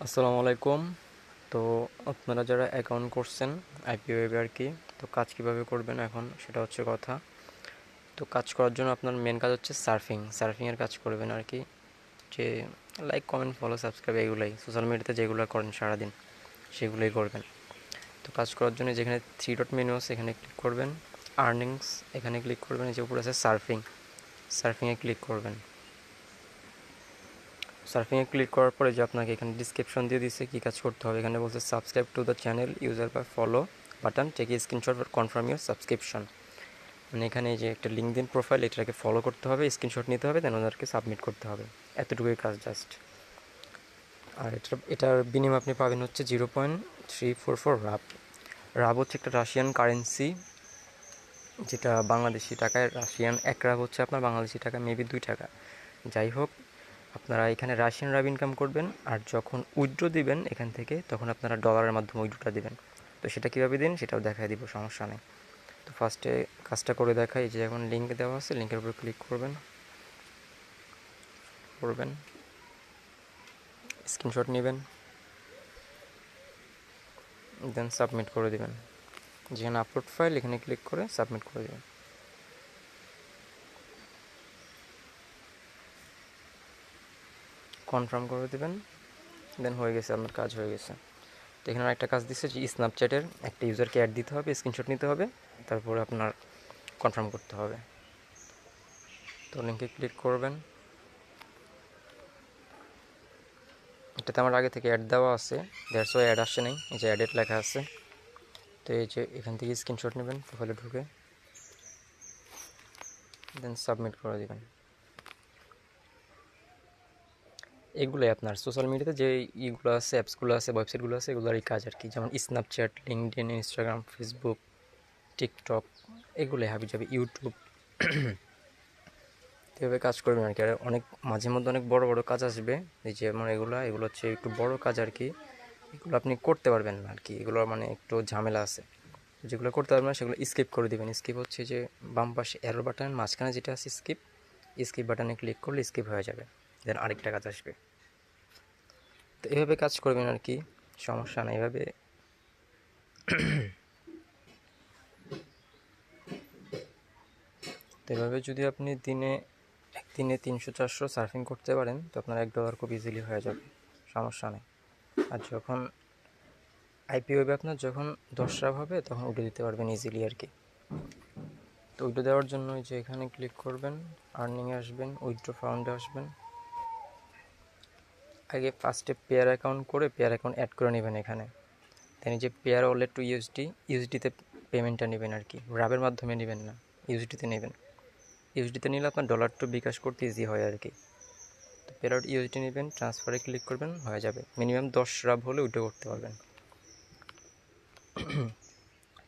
আসসালামু আলাইকুম। তো আপনারা যারা অ্যাকাউন্ট করছেন আইপিওয়েবে আর কি, তো কাজ কিভাবে করবেন এখন সেটা হচ্ছে কথা। তো কাজ করার জন্য আপনার মেন কাজ হচ্ছে সার্ফিংয়ের কাজ করবেন আর কি। যে লাইক কমেন্ট ফলো সাবস্ক্রাইব এগুলোই সোশ্যাল মিডিয়াতে যেগুলো করেন সারাদিন সেগুলোই করবেন। তো কাজ করার জন্য যেখানে থ্রি ডট মেনু আছে এখানে ক্লিক করবেন, আর্নিংস এখানে ক্লিক করবেন, এই যে উপরে আছে সার্ফিংয়ে ক্লিক করবেন। সার্ফিংয়ে ক্লিক করার পরে যে আপনাকে এখানে ডিসক্রিপশন দিয়ে দিচ্ছে কী কাজ করতে হবে। এখানে বলছে subscribe to the channel user বা follow button, take screenshot for confirm your subscription. মানে এখানে যে একটা লিঙ্ক দিন প্রোফাইল, এটাকে ফলো করতে হবে, স্ক্রিনশট নিতে হবে, দেন ওদেরকে সাবমিট করতে হবে। এতটুকুই কাজ জাস্ট। আর এটার বিনিময়ে আপনি পাবেন হচ্ছে 0.344 রাব। রাব হচ্ছে একটা রাশিয়ান কারেন্সি, যেটা বাংলাদেশি টাকায় রাশিয়ান 1 রাব হচ্ছে আপনার বাংলাদেশি টাকা মেবি 2 টাকা। যাই হোক, আপনারা এখানে রাশিয়ান রাব ইনকাম করবেন, আর যখন উইথড্র দিবেন এখান থেকে তখন আপনারা ডলারের মাধ্যমে উইথড্রটা দিবেন। তো সেটা কীভাবে দিন সেটাও দেখায় দিব, সমস্যা নেই। তো ফার্স্টে কাজটা করে দেখাই। যে এখন লিঙ্ক দেওয়া আছে, লিঙ্কের উপর ক্লিক করবেন, স্ক্রিনশট নেবেন, দেন সাবমিট করে দেবেন। যেখানে আপলোড ফাইল এখানে ক্লিক করে সাবমিট করে দেবেন। কনফার্ম করে দেবেন, দেন হয়ে গেছে, আপনার কাজ হয়ে গেছে। তো এখানে একটা কাজ দিচ্ছে যে স্ন্যাপচ্যাটের একটা ইউজারকে অ্যাড দিতে হবে, স্ক্রিনশট নিতে হবে, তারপরে আপনার কনফার্ম করতে হবে। তো লিঙ্কে ক্লিক করবেন। এটাতে আমার আগে থেকে অ্যাড দেওয়া আছে, দ্যাটস ওয়াই অ্যাড আসছে নাই, এই যে অ্যাডেড লেখা আছে। তো এই যে এখান থেকে স্ক্রিনশট নেবেন, প্রোফাইলে ঢুকে দেন সাবমিট করে দেবেন। এগুলোই আপনার সোশ্যাল মিডিয়াতে যে ইগুলো আছে, অ্যাপসগুলো আছে, ওয়েবসাইটগুলো আছে, এগুলোরই কাজ আর কি। যেমন Snapchat, LinkedIn, Instagram, Facebook, TikTok, এগুলোই হাবিজাবি, ইউটিউব। এভাবে কাজ করবেন আর কি। আর অনেক মাঝে মধ্যে অনেক বড় বড় কাজ আসবে, এই যে যেমন এগুলো হচ্ছে একটু বড় কাজ আর কি। এগুলো আপনি করতে পারবেন না আর কি, এগুলো মানে একটু ঝামেলা আছে। যেগুলো করতে পারবেন না সেগুলো স্কিপ করে দেবেন। স্কিপ হচ্ছে যে বাম পাশে অ্যারো বাটন মাঝখানে যেটা আছে স্কিপ বাটনে ক্লিক করলে স্কিপ হয়ে যাবে, দেন আরেকটা কাজ আসবে। তো এভাবে কাজ করবেন আর কি, সমস্যা নেই। এভাবে তো এভাবে যদি আপনি একদিনে 300-400 সার্ফিং করতে পারেন তো আপনার $1 খুব ইজিলি হয়ে যাবে, সমস্যা নেই। আর যখন আইপিওবে আপনার যখন 10 রাব হবে তখন উঠে দিতে পারবেন ইজিলি আর কি। তো উইথড্র দেওয়ার জন্য যে এখানে ক্লিক করবেন, আর্নিংয়ে আসবেন, উইথড্র ফাউন্ডে আসবেন। আগে ফার্স্টে পেয়ার অ্যাকাউন্ট করে পেয়ার অ্যাকাউন্ট অ্যাড করে নেবেন এখানে। দেন এই যে পেয়ার ওয়ালেট টু ইউএসডিতে পেমেন্টটা নেবেন আর কি, রাবের মাধ্যমে নেবেন না, ইউএসডিতে নেবেন। ইউএসডিতে নিলে আপনার ডলার টু বিকাশ করতে ইজি হয় আর কি। তো পেয়ার ইউএসডি নেবেন, ট্রান্সফারে ক্লিক করবেন, হয়ে যাবে। মিনিমাম 10 রাব হলে উইথড্র করতে পারবেন।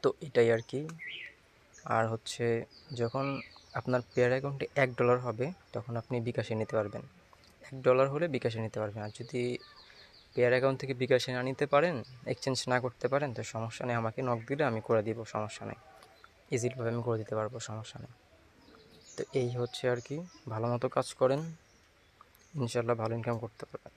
তো এটাই আর কি। আর হচ্ছে যখন আপনার পেয়ার অ্যাকাউন্টে $1 হবে তখন আপনি বিকাশে নিতে পারবেন। $1 হলে বিকাশে নিতে পারবেন। আর যদি পেয়ার অ্যাকাউন্ট থেকে বিকাশে না নিতে পারেন, এক্সচেঞ্জ না করতে পারেন, তো সমস্যা নেই, আমাকে নক দিলে আমি করে দিব, সমস্যা নেই। ইজিলিভাবে আমি করে দিতে পারবো, সমস্যা নেই। তো এই হচ্ছে আর কি, ভালো মতো কাজ করেন, ইনশাল্লাহ ভালো ইনকাম করতে পারবেন।